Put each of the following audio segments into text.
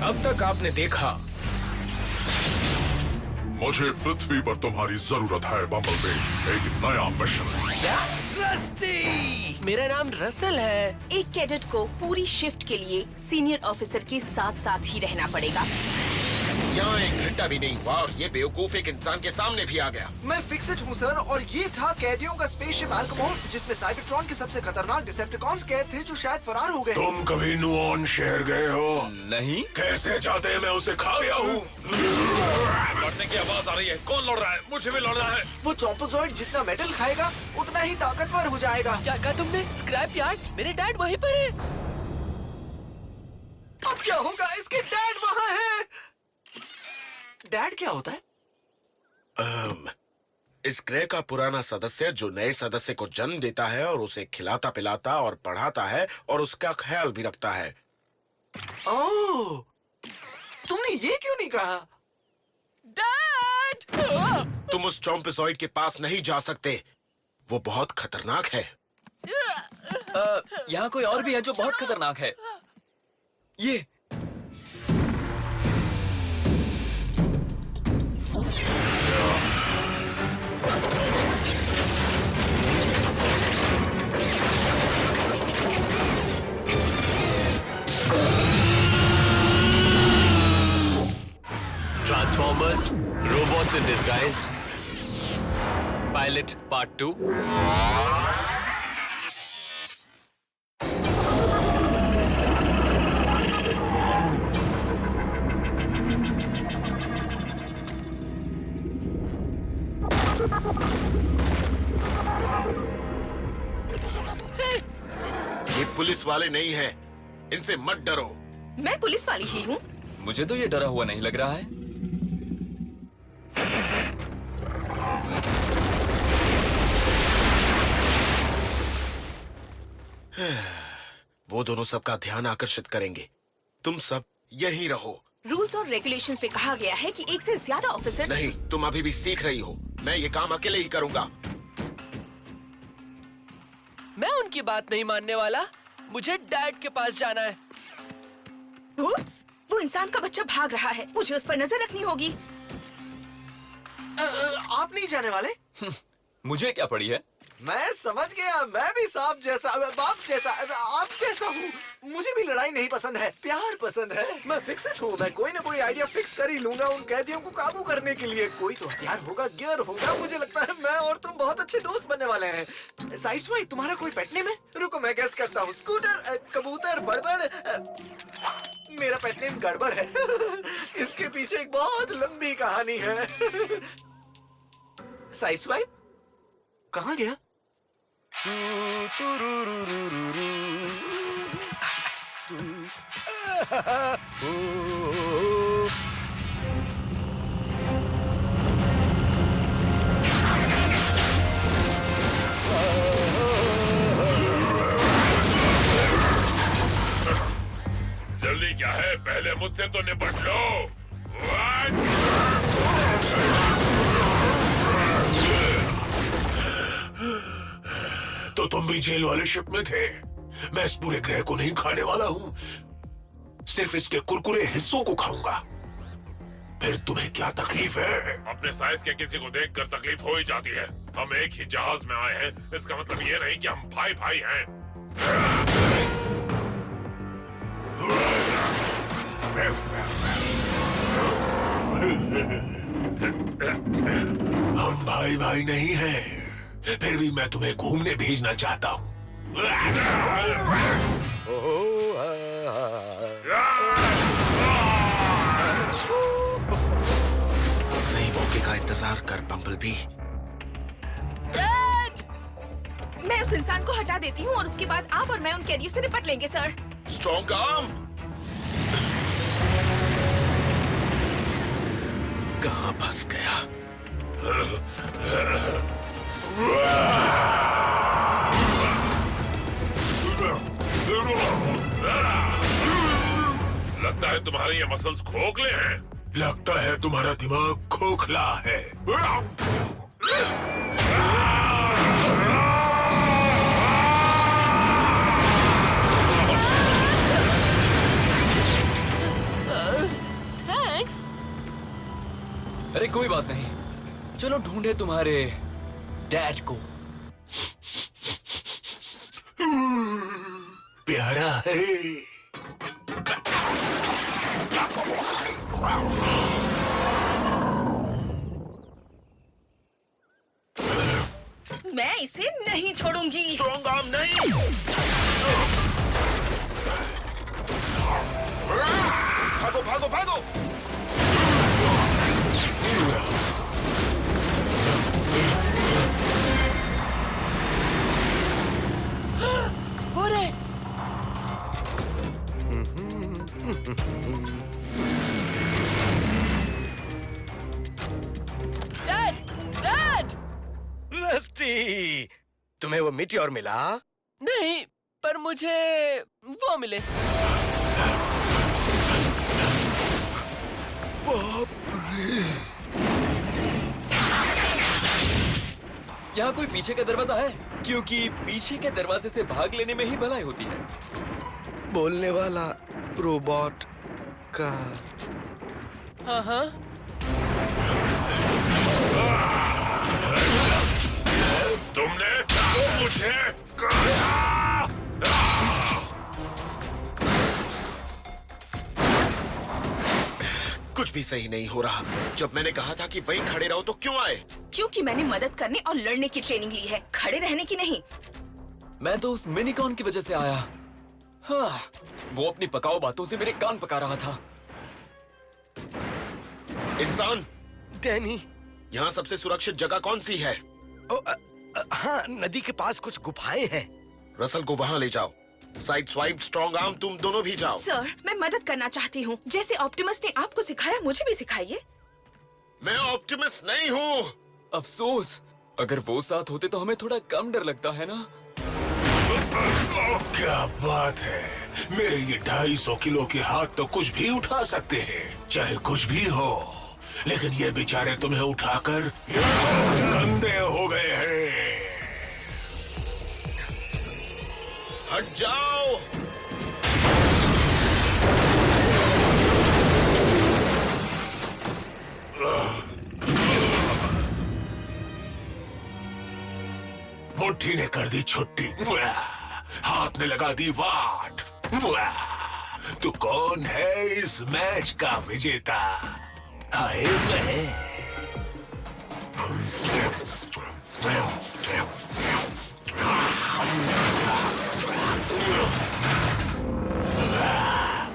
अब तक आपने देखा। मुझे पृथ्वी पर तुम्हारी जरूरत है बम्बलबी। एक नया मिशन। रस्टी! मेरा नाम रसल है। एक कैडेट को पूरी शिफ्ट के लिए सीनियर ऑफिसर के साथ साथ ही रहना पड़ेगा। यहाँ एक घंटा भी नहीं हुआ और ये बेवकूफ एक इंसान के सामने भी आ गया। मैं फिक्सेड हूँ सर, और ये था कैदियों का स्पेसशिप अल्कमोर, जिसमें साइबरट्रॉन के सबसे खतरनाक डिसेप्टिकॉन्स कैद थे जो शायद फरार हो गए। तुम कभी नुऑन शहर गए हो? नहीं। कैसे जाते हैं? मैं उसे खा गया हूँ। लड़ने की आवाज आ रही है। कौन लड़ रहा है? मुझे भी लड़ना है। वो चॉम्पोजॉइड जितना मेटल खाएगा उतना ही ताकतवर हो जाएगा। क्या कहा तुमने? Scrap yard? मेरे डैड वहीं पर है। अब क्या होगा? इसके डैड वहाँ हैं। डैड क्या होता है? इस ग्रह का पुराना सदस्य जो नए सदस्य को जन्म देता है और उसे खिलाता पिलाता और पढ़ाता है और उसका ख्याल भी रखता है। ओह, तुमने ये क्यों नहीं कहा? डैड! तुम उस चॉम्पोजॉइड के पास नहीं जा सकते, वो बहुत खतरनाक है। यहाँ कोई और भी है जो बहुत खतरनाक है। ये Transformers, Robots in Disguise, Pilot Part 2. ये पुलिस वाले नहीं हैं, इनसे मत डरो। मैं पुलिस वाली ही हूँ। मुझे तो ये डरा हुआ नहीं लग रहा है। वो दोनों सबका ध्यान आकर्षित करेंगे। तुम सब यहीं रहो। रूल्स और रेगुलेशंस में कहा गया है कि एक से ज्यादा ऑफिसर्स। नहीं, तुम अभी भी सीख रही हो। मैं ये काम अकेले ही करूंगा। मैं उनकी बात नहीं मानने वाला। मुझे डैड के पास जाना है। उप्स, वो इंसान का बच्चा भाग रहा है। मुझे उस पर नजर रखनी होगी। आप नहीं जाने वाले? मुझे क्या पड़ी है? मैं समझ गया। मैं भी सांप जैसा, बाप जैसा, आप जैसा हूँ। मुझे भी लड़ाई नहीं पसंद है, प्यार पसंद है। मैं फिक्सेड हूँ। मैं कोई ना कोई आइडिया फिक्स कर ही लूंगा उन कैदियों को काबू करने के लिए। कोई तो हथियार होगा, गियर होगा। मुझे लगता है मैं और तुम बहुत अच्छे दोस्त बनने वाले हैं। साइड स्वाइप, तुम्हारा कोई पेट नेम है? रुको मैं गेस करता हूँ। स्कूटर, कबूतर, बड़बड़। मेरा पेट नेम गड़बड़ है। इसके पीछे एक बहुत लंबी कहानी है। साइड स्वाइप कहाँ गया? जल्दी क्या है? पहले मुझसे तो निपट लो। तो तुम भी जेल वाले शिप में थे। मैं इस पूरे ग्रह को नहीं खाने वाला हूँ, सिर्फ इसके कुरकुरे हिस्सों को खाऊंगा। फिर तुम्हें क्या तकलीफ है? अपने साइज के किसी को देखकर तकलीफ हो ही जाती है। हम एक ही जहाज में आए हैं, इसका मतलब ये नहीं कि हम भाई भाई हैं। हम भाई भाई नहीं हैं, फिर भी मैं तुम्हें घूमने भेजना चाहता हूँ। सही मौके का इंतजार कर बम्बलबी। मैं उस इंसान को हटा देती हूँ और उसके बाद आप और मैं उन कैदियों से निपट लेंगे सर। Strong arm. कहाँ फंस गया? लगता है तुम्हारे ये मसल्स खोखले हैं। लगता है तुम्हारा दिमाग खोखला है। अरे कोई बात नहीं, चलो ढूंढे तुम्हारे डैड को। प्यारा है। मैं इसे नहीं छोड़ूंगी। स्ट्रॉन्ग आर्म नहीं। भागो भागो भागो। हो रहे। Dad, dad. रस्टी, तुम्हें वो मीटियोर मिला? नहीं, पर मुझे वो मिले। यहाँ कोई पीछे का दरवाजा है? क्योंकि पीछे के दरवाजे से भाग लेने में ही भलाई होती है। बोलने वाला रोबोट का। हाँ हाँ। तुमने मुझे कुछ भी सही नहीं हो रहा। जब मैंने कहा था कि वहीं खड़े रहो तो क्यों आए? क्योंकि मैंने मदद करने और लड़ने की ट्रेनिंग ली है, खड़े रहने की नहीं। मैं तो उस मिनीकॉन की वजह से आया। हाँ, वो अपनी पकाऊ बातों से मेरे कान पका रहा था। इंसान, डैनी। यहाँ सबसे सुरक्षित जगह कौन सी है? हाँ, नदी के पास कुछ गुफाएं हैं। रसल को वहाँ ले जाओ। साइड स्वाइप, स्ट्रॉन्ग आर्म, तुम दोनों भी जाओ। सर, मैं मदद करना चाहती हूँ। जैसे ऑप्टिमस ने आपको सिखाया, मुझे भी सिखाइए। मैं ऑप्टिमिस्ट नहीं हूँ। अफसोस, अगर वो साथ होते तो हमें थोड़ा कम डर लगता है ना। क्या बात है, मेरे ये 250 किलो के हाथ तो कुछ भी उठा सकते हैं, चाहे कुछ भी हो। लेकिन ये बेचारे तुम्हें उठाकर गंदे हो गए हैं। हट जाओ। मुट्ठी ने कर दी छुट्टी, हाथ ने लगा दी वाट। तू कौन है इस मैच का विजेता? हाय मैं।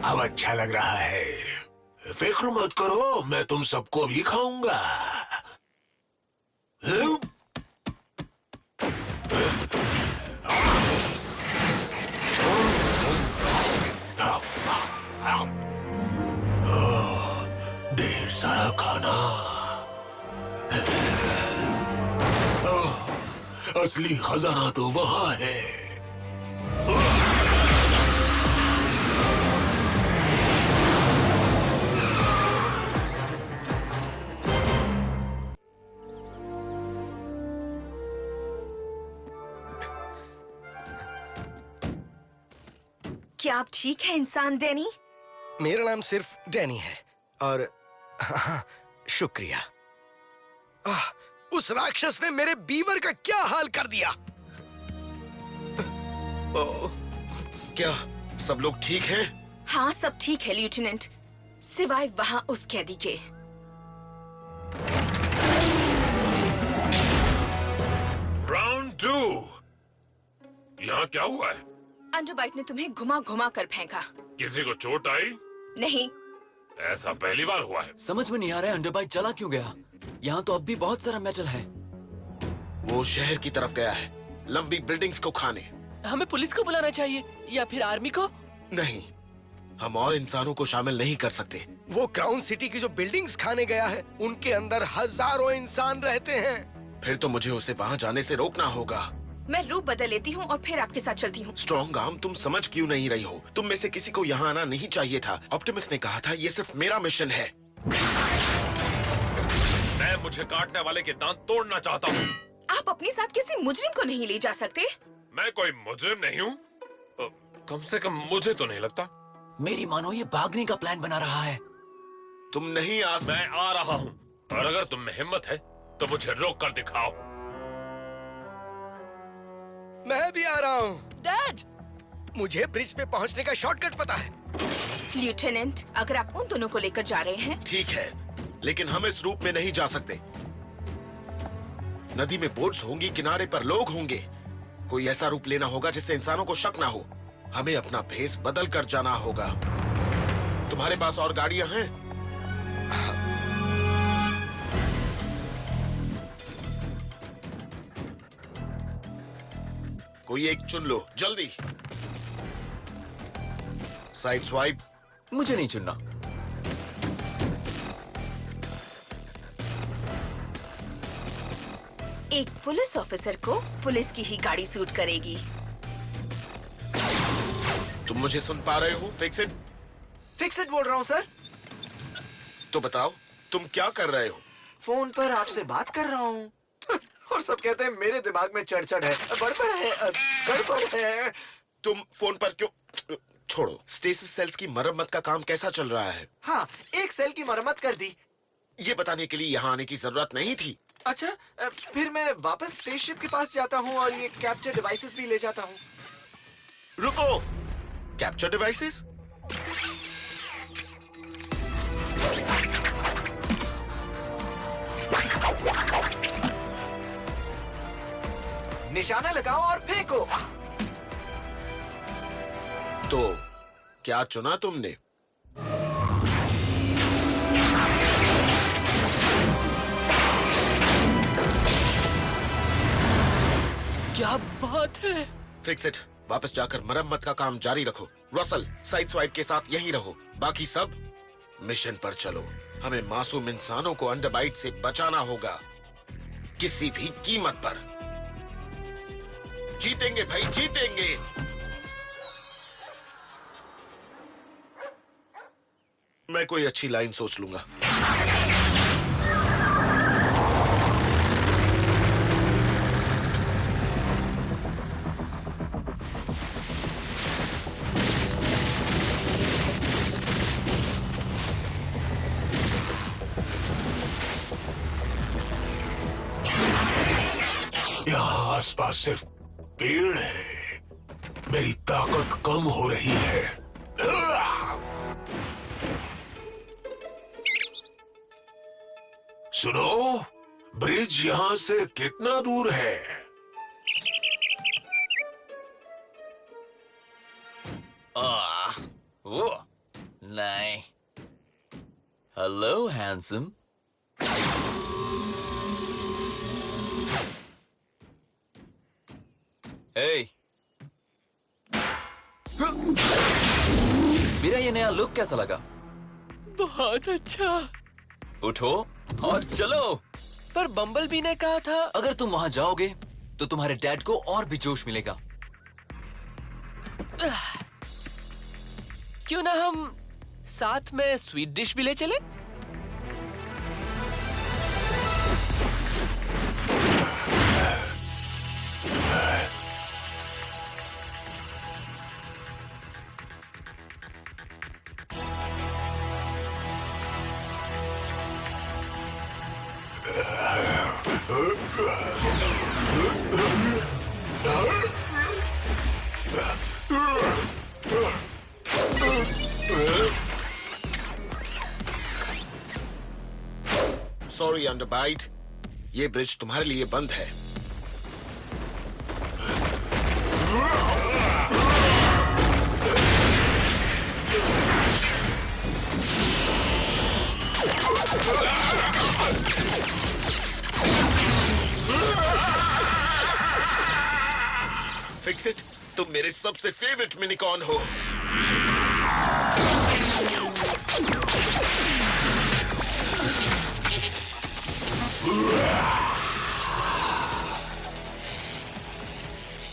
अब अच्छा लग रहा है। फिक्र मत करो, मैं तुम सबको भी खाऊंगा। ढेर सारा खाना। असली खजाना तो वहां है। क्या आप ठीक हैं इंसान डैनी? मेरा नाम सिर्फ डैनी है और हाँ, शुक्रिया। उस राक्षस ने मेरे बीवर का क्या हाल कर दिया। क्या सब लोग ठीक हैं? हाँ, सब ठीक है लेफ्टिनेंट, सिवाय वहाँ उस कैदी के। राउंड 2। यहाँ क्या हुआ है? अंडरबाइट ने तुम्हें घुमा घुमा कर फेंका। किसी को चोट आई? नहीं। ऐसा पहली बार हुआ है। समझ में नहीं आ रहा है अंडरबाइट चला क्यों गया। यहाँ तो अब भी बहुत सारा मेटल है। वो शहर की तरफ गया है, लंबी बिल्डिंग्स को खाने। हमें पुलिस को बुलाना चाहिए या फिर आर्मी को। नहीं, हम और इंसानों को शामिल नहीं कर सकते। वो क्राउन सिटी की जो बिल्डिंग्स खाने गया है, उनके अंदर हजारों इंसान रहते हैं। फिर तो मुझे उसे वहाँ जाने से रोकना होगा। मैं रूप बदल लेती हूँ और फिर आपके साथ चलती हूँ। स्ट्रॉन्ग आर्म, तुम समझ क्यों नहीं रही हो? तुम में से किसी को यहाँ आना नहीं चाहिए था। ऑप्टिमिस्ट ने कहा था ये सिर्फ मेरा मिशन है। मैं मुझे काटने वाले के दांत तोड़ना चाहता हूँ। आप अपने साथ किसी मुजरिम को नहीं ले जा सकते। मैं कोई मुजरिम नहीं हूँ। कम से कम मुझे तो नहीं लगता। मेरी मानो ये भागने का प्लान बना रहा है। तुम नहीं आ मैं आ रहा हूँ। और अगर तुम में हिम्मत है तो मुझे रोक कर दिखाओ। मैं भी आ रहा हूँ। डैड, मुझे ब्रिज पे पहुँचने का शॉर्टकट पता है। लेफ्टिनेंट, अगर आप उन दोनों को लेकर जा रहे हैं। ठीक है, लेकिन हम इस रूप में नहीं जा सकते। नदी में बोट्स होंगी, किनारे पर लोग होंगे। कोई ऐसा रूप लेना होगा जिससे इंसानों को शक ना हो। हमें अपना भेस बदल कर जाना होगा। तुम्हारे पास और गाड़ियां हैं? कोई एक चुन लो, जल्दी। Side swipe. मुझे नहीं चुनना। एक पुलिस ऑफिसर को पुलिस की ही गाड़ी सूट करेगी। तुम मुझे सुन पा रहे हो? फिक्स इट बोल रहा हूँ सर। तो बताओ, तुम क्या कर रहे हो? फोन पर आपसे बात कर रहा हूँ। और सब कहते हैं मेरे दिमाग में चढ़चढ़ है, गड़बड़ है, गड़बड़ है। तुम फोन पर क्यों? छोड़ो। स्टेसिस सेल्स की मरम्मत का काम कैसा चल रहा है? हाँ, एक सेल की मरम्मत कर दी। ये बताने के लिए यहाँ आने की जरूरत नहीं थी। अच्छा, फिर मैं वापस स्पेसशिप के पास जाता हूँ और ये कैप्चर डिवाइसेस भी ले जाता हूँ। रुको, कैप्चर डिवाइसेस? निशाना लगाओ और फेंको। तो क्या चुना तुमने? क्या बात है। Fix it. वापस जाकर मरम्मत का काम जारी रखो। रसल, साइड स्वाइप के साथ यहीं रहो। बाकी सब मिशन पर चलो। हमें मासूम इंसानों को अंडरबाइट से बचाना होगा, किसी भी कीमत पर। जीतेंगे भाई, जीतेंगे। मैं कोई अच्छी लाइन सोच लूंगा। यहाँ आसपास सिर्फ पेड़ है। मेरी ताकत कम हो रही है। सुनो, ब्रिज यहाँ से कितना दूर है? वो नहीं। Hello handsome. Hey. मेरा ये नया लुक कैसा लगा? बहुत अच्छा। उठो और चलो। पर बम्बलबी ने कहा था अगर तुम वहां जाओगे तो तुम्हारे डैड को और भी जोश मिलेगा। क्यों ना हम साथ में स्वीट डिश भी ले चले? सॉरी अंडरबाइट, ये ब्रिज तुम्हारे लिए बंद है। फिक्स इट, तुम मेरे सबसे फेवरेट मिनिकॉन हो।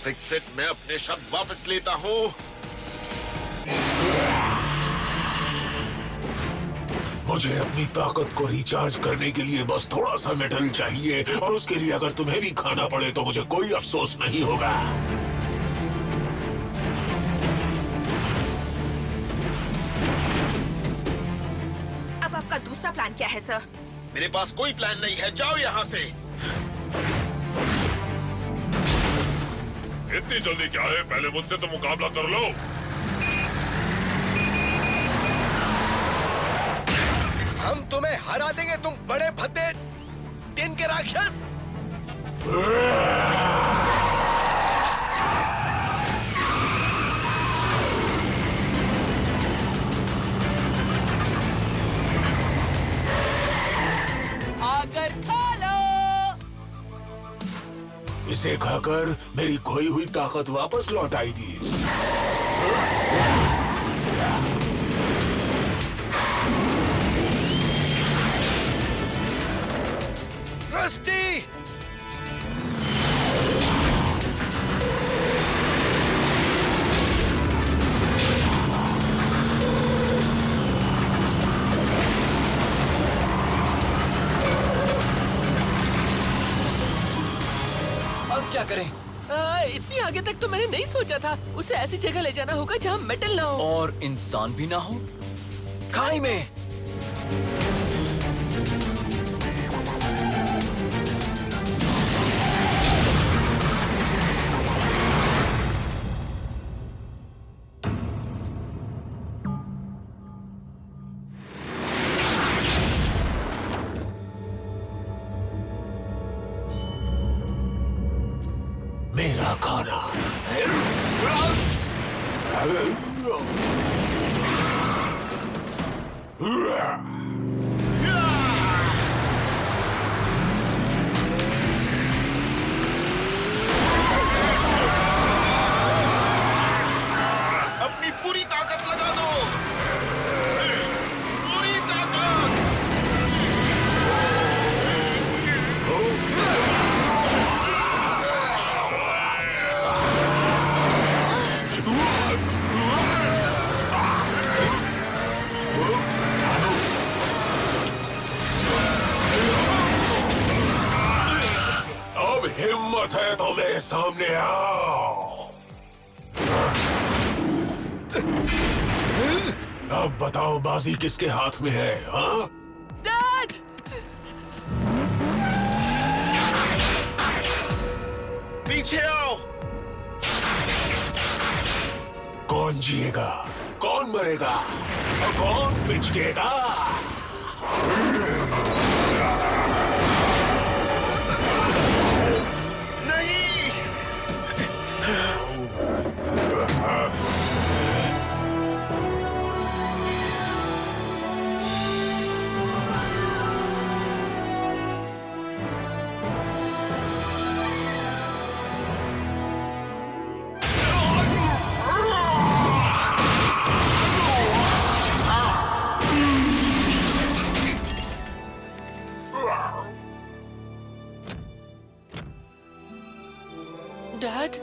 फिक्स इट, मैं अपने शब्द वापस लेता हूँ। मुझे अपनी ताकत को रिचार्ज करने के लिए बस थोड़ा सा मेटल चाहिए, और उसके लिए अगर तुम्हें भी खाना पड़े तो मुझे कोई अफसोस नहीं होगा। अब आपका दूसरा प्लान क्या है सर? मेरे पास कोई प्लान नहीं है, जाओ यहाँ से। इतनी जल्दी क्या है? पहले मुझसे तो मुकाबला कर लो। हम तुम्हें हरा देंगे, तुम बड़े भद्दे दिन के राक्षस। आकर खा लो। इसे खाकर मेरी खोई हुई ताकत वापस लौट आएगी। रस्टी, अब क्या करें? इतनी आगे तक तो मैंने नहीं सोचा था। उसे ऐसी जगह ले जाना होगा जहाँ मेटल ना हो। और इंसान भी ना हो, खाई में। मेरा खाना। अपनी पूरी ताकत लगा दो, पूरी ताकत। अब हिम्मत है तो मेरे सामने आओ। अब बताओ बाजी किसके हाथ में है? हाँ, डैड! पीछे आओ। कौन जिएगा, कौन मरेगा और कौन बिचकेगा? डैड?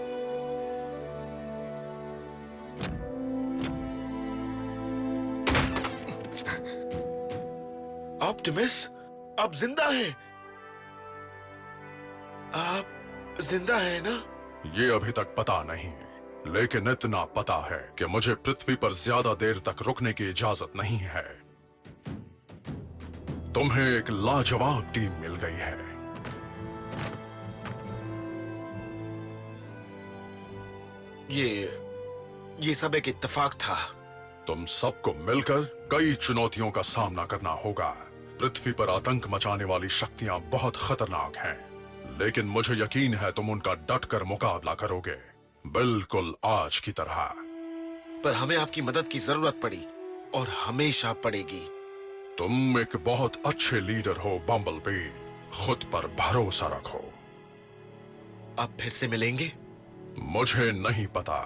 ऑप्टिमस, आप जिंदा हैं? आप जिंदा हैं ना? ये अभी तक पता नहीं, लेकिन इतना पता है कि मुझे पृथ्वी पर ज्यादा देर तक रुकने की इजाजत नहीं है। तुम्हें एक लाजवाब टीम मिल गई है। ये सब एक इत्तेफाक था। तुम सबको मिलकर कई चुनौतियों का सामना करना होगा। पृथ्वी पर आतंक मचाने वाली शक्तियां बहुत खतरनाक हैं, लेकिन मुझे यकीन है तुम उनका डटकर मुकाबला करोगे, बिल्कुल आज की तरह। पर हमें आपकी मदद की जरूरत पड़ी और हमेशा पड़ेगी। तुम एक बहुत अच्छे लीडर हो बम्बलबी, खुद पर भरोसा रखो। अब फिर से मिलेंगे? मुझे नहीं पता,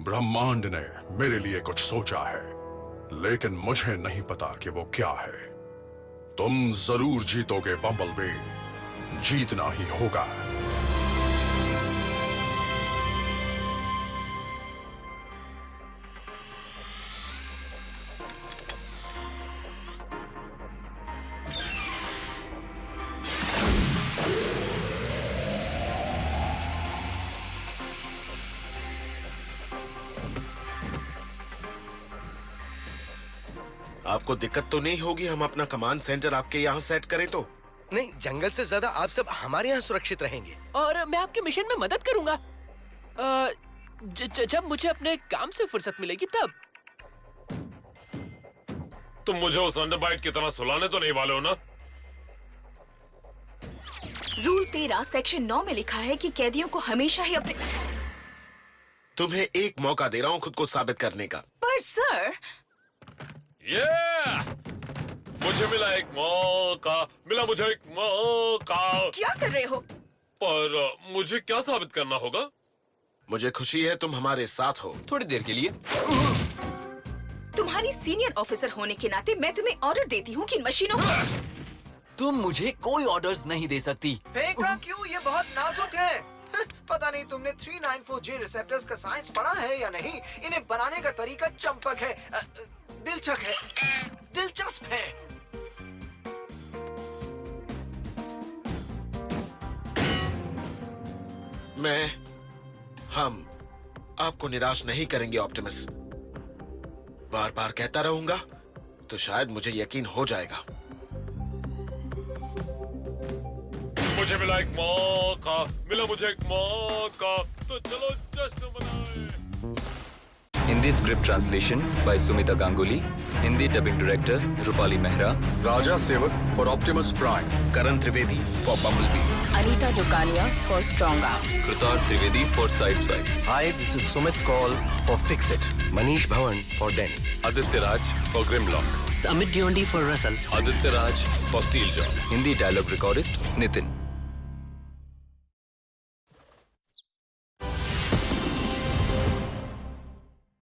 ब्रह्मांड ने मेरे लिए कुछ सोचा है, लेकिन मुझे नहीं पता कि वो क्या है। तुम जरूर जीतोगे बम्बलबी, जीतना ही होगा। आपको दिक्कत तो नहीं होगी हम अपना कमांड सेंटर आपके यहाँ सेट करें तो? नहीं, जंगल से ज्यादा आप सब हमारे यहाँ सुरक्षित रहेंगे। और मैं आपके मिशन में मदद करूंगा जब मुझे अपने काम से फुर्सत मिलेगी तब। तुम मुझे उस अंडरबाइट की तरह सुलाने तो नहीं वाले हो ना? रूल 13 सेक्शन 9 में लिखा है कि कैदियों को हमेशा ही अपने। तुम्हें एक मौका दे रहा हूँ खुद को साबित करने का। पर सर। मुझे मिला एक मौका, मुझे एक मौका। क्या कर रहे हो? पर मुझे क्या साबित करना होगा? मुझे खुशी है तुम हमारे साथ हो। थोड़ी देर के लिए। तुम्हारी सीनियर ऑफिसर होने के नाते मैं तुम्हें ऑर्डर देती हूँ कि इन मशीनों को। तुम मुझे कोई ऑर्डर्स नहीं दे सकती। फेंका क्यों? ये बहुत नाजुक है। पता नहीं तुमने 394J रिसेप्टर्स का साइंस पढ़ा है या नहीं। इन्हें बनाने का तरीका चंपक है, दिलचस्प है, दिलचस्प है। हम आपको निराश नहीं करेंगे ऑप्टिमस। बार बार कहता रहूंगा तो शायद मुझे यकीन हो जाएगा। मुझे मिला एक मौका, मुझे एक मौका, तो चलो जश्न मनाएं। Hindi script translation by Sumita Ganguly, Hindi dubbing director Rupali Mehra, Raja Sevak for Optimus Prime, Karan Trivedi for Bumblebee, Anita Dukania for strong arm, Kritar Trivedi for Sideswipe, Hi, this is Sumit Kaul for Fix It, Manish Bhawan for Den, Aditya Raj for Grimlock, Amit Dyondi for Russell, Aditya Raj for Steeljaw. Hindi dialogue recordist Nitin.